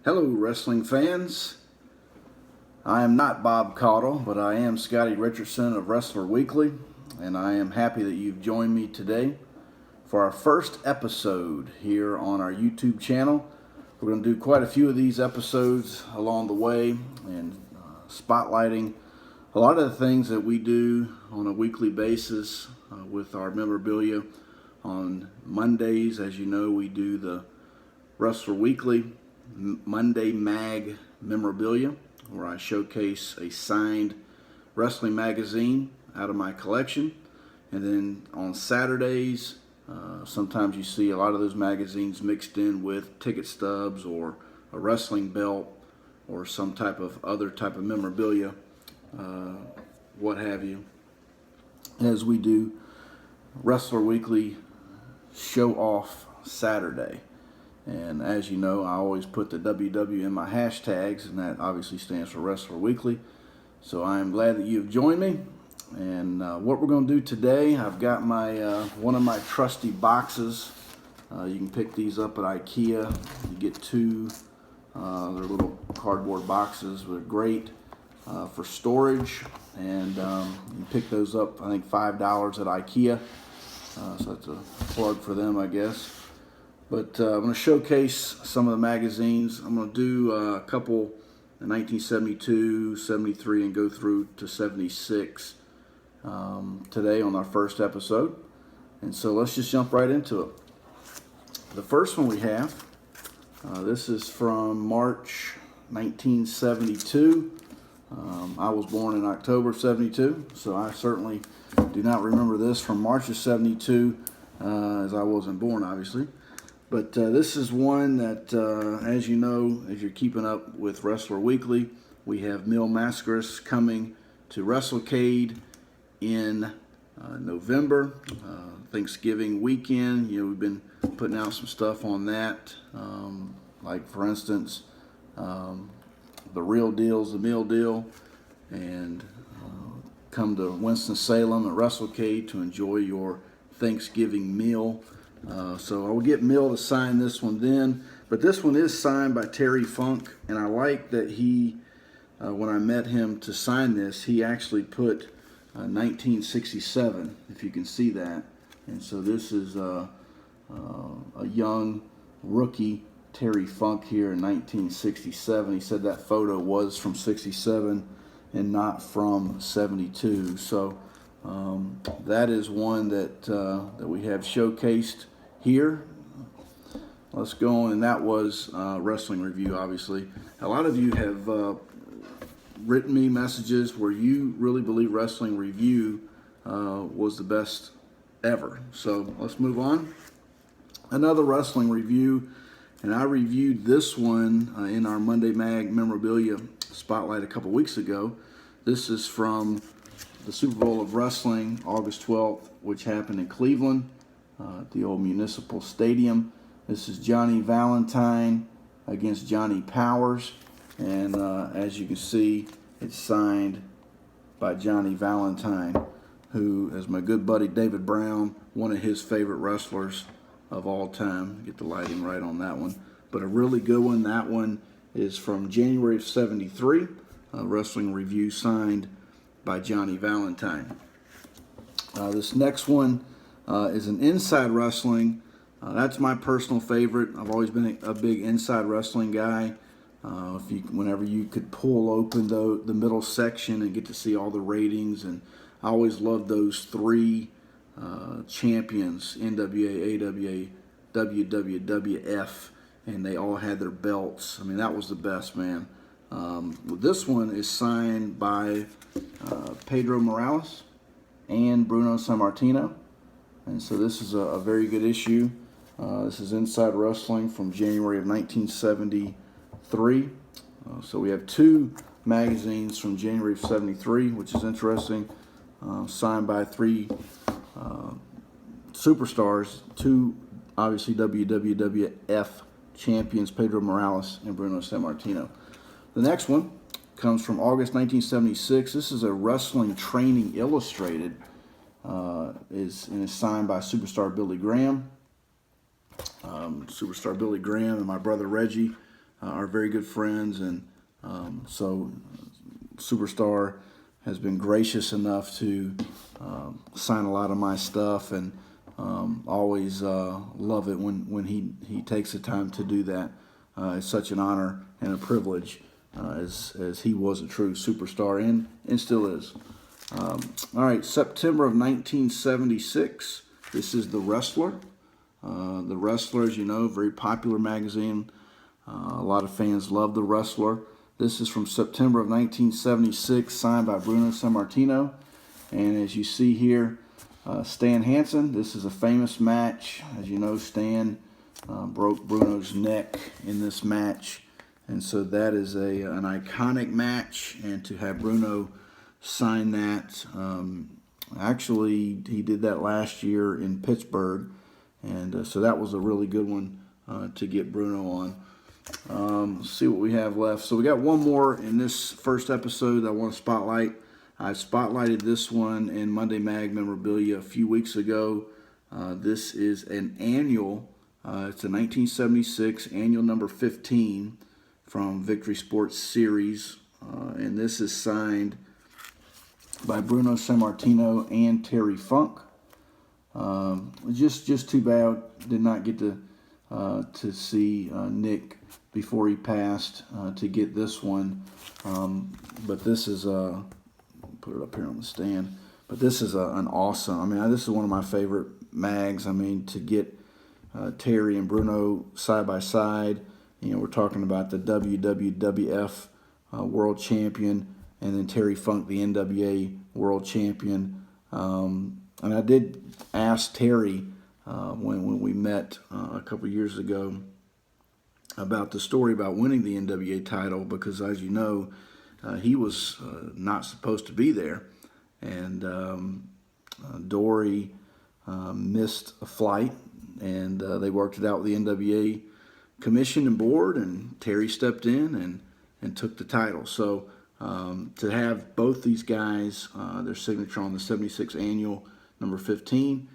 Hello, wrestling fans. I am not Bob Caudle, but I am Scotty Richardson of Wrestler Weekly, and I am happy that you've joined me today for our first episode here on our YouTube channel. We're going to do quite a few of these episodes along the way and spotlighting a lot of the things that we do on a weekly basis with our memorabilia. On Mondays, as you know, we do the Wrestler Weekly Monday Mag memorabilia, where I showcase a signed wrestling magazine out of my collection. And then on Saturdays, sometimes you see a lot of those magazines mixed in with ticket stubs or a wrestling belt or some type of other type of memorabilia, what have you, as we do Wrestler Weekly Show Off Saturday. And as you know, I always put the WW in my hashtags, and that obviously stands for Wrestler Weekly. So I am glad that you've joined me. And what we're going to do today, I've got my one of my trusty boxes. You can pick these up at IKEA. You get two. They're little cardboard boxes. They're great for storage, and you pick those up, I think, $5 at IKEA. So that's a plug for them, I guess. But I'm going to showcase some of the magazines. I'm going to do a couple in 1972, 73, and go through to 76 today on our first episode. And so let's just jump right into it. The first one we have, this is from March 1972. I was born in October of 72, so I certainly do not remember this from March of 72, as I wasn't born, obviously. But this is one that, as you know, if you're keeping up with Wrestler Weekly, we have Mil Mascaras coming to WrestleCade in November, Thanksgiving weekend. You know, we've been putting out some stuff on that, like, for instance, the Real Deal's the Meal Deal, and come to Winston-Salem at WrestleCade to enjoy your Thanksgiving meal. So I will get Mil to sign this one then, but this one is signed by Terry Funk, and I like that he, when I met him to sign this, he actually put 1967, if you can see that. And so this is a young rookie Terry Funk here in 1967. He said that photo was from 67 and not from 72. So that is one that we have showcased here. Let's go on, and that was Wrestling Review, obviously. A lot of you have written me messages where you really believe Wrestling Review was the best ever. So let's move on. Another Wrestling Review, and I reviewed this one in our Monday Mag memorabilia spotlight a couple weeks ago. This is from the Super Bowl of Wrestling, August 12th, which happened in Cleveland at the old Municipal Stadium. This is Johnny Valentine against Johnny Powers, and as you can see, it's signed by Johnny Valentine, who is my good buddy David Brown, one of his favorite wrestlers of all time. Get the lighting right on that one, but a really good one. That one is from January of 73, Wrestling Review, signed by Johnny Valentine. This next one is an Inside Wrestling. That's my personal favorite. I've always been a big Inside Wrestling guy. Whenever you could pull open the middle section and get to see all the ratings, and I always loved those three champions, NWA, AWA, WWF, and they all had their belts. I mean, that was the best, man. This one is signed by Pedro Morales and Bruno Sammartino, and so this is a very good issue. This is Inside Wrestling from January of 1973. So we have two magazines from January of 73, which is interesting, signed by three superstars, two obviously WWF champions, Pedro Morales and Bruno Sammartino. The next one comes from August 1976. This is a Wrestling Training Illustrated. Is signed by Superstar Billy Graham. Superstar Billy Graham and my brother Reggie are very good friends, and so Superstar has been gracious enough to sign a lot of my stuff, and always love it when he takes the time to do that. It's such an honor and a privilege, as he was a true superstar and still is. All right, September of 1976. This is The Wrestler. The Wrestler, as you know, very popular magazine. A lot of fans love The Wrestler. This is from September of 1976, signed by Bruno Sammartino. And as you see here, Stan Hansen. This is a famous match. As you know, Stan broke Bruno's neck in this match. And so that is an iconic match. And to have Bruno sign that, actually, he did that last year in Pittsburgh. And so that was a really good one to get Bruno on. Let's see what we have left. So we got one more in this first episode I want to spotlight. I spotlighted this one in Monday Mag Memorabilia a few weeks ago. This is an annual, it's a 1976 annual number 15 from Victory Sports Series. And this is signed by Bruno Sammartino and Terry Funk. Just too bad did not get to see Nick before he passed to get this one. But this is put it up here on the stand. But this is an awesome. I mean, this is one of my favorite mags. I mean, to get Terry and Bruno side by side. You know, we're talking about the WWF World Champion, and then Terry Funk, the NWA World Champion. And I did ask Terry when we met a couple years ago about the story about winning the NWA title, because as you know, he was not supposed to be there, and Dory missed a flight, and they worked it out with the NWA commission and board, and Terry stepped in and took the title. So to have both these guys, their signature on the 76 annual number 15,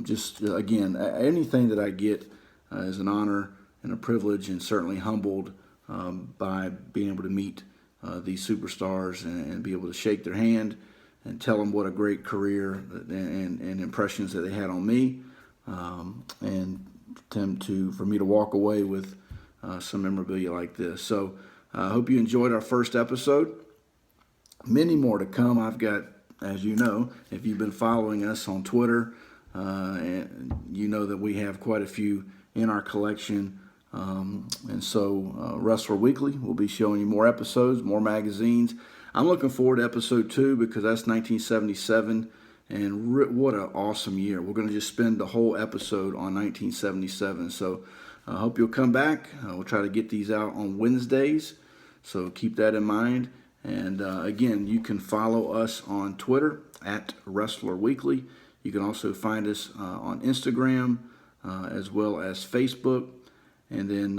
just again, anything that I get is an honor and a privilege, and certainly humbled by being able to meet these superstars and be able to shake their hand and tell them what a great career and impressions that they had on me, and for me to walk away with some memorabilia like this. So I hope you enjoyed our first episode. Many more to come. I've got, as you know, if you've been following us on Twitter, and you know that we have quite a few in our collection. And so Wrestler Weekly will be showing you more episodes, more magazines. I'm looking forward to episode 2 because that's 1977, and what an awesome year. We're going to just spend the whole episode on 1977. So I hope you'll come back. We'll try to get these out on Wednesdays, so keep that in mind. And again, you can follow us on Twitter at Wrestler Weekly. You can also find us on Instagram as well as Facebook. And then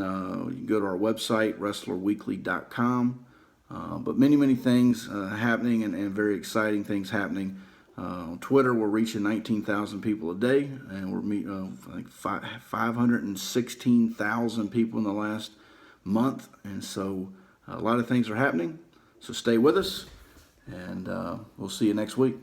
you can go to our website, wrestlerweekly.com. But many things happening, and very exciting things happening. On Twitter, we're reaching 19,000 people a day, and we're meeting like 516,000 people in the last month. And so a lot of things are happening. So stay with us, and we'll see you next week.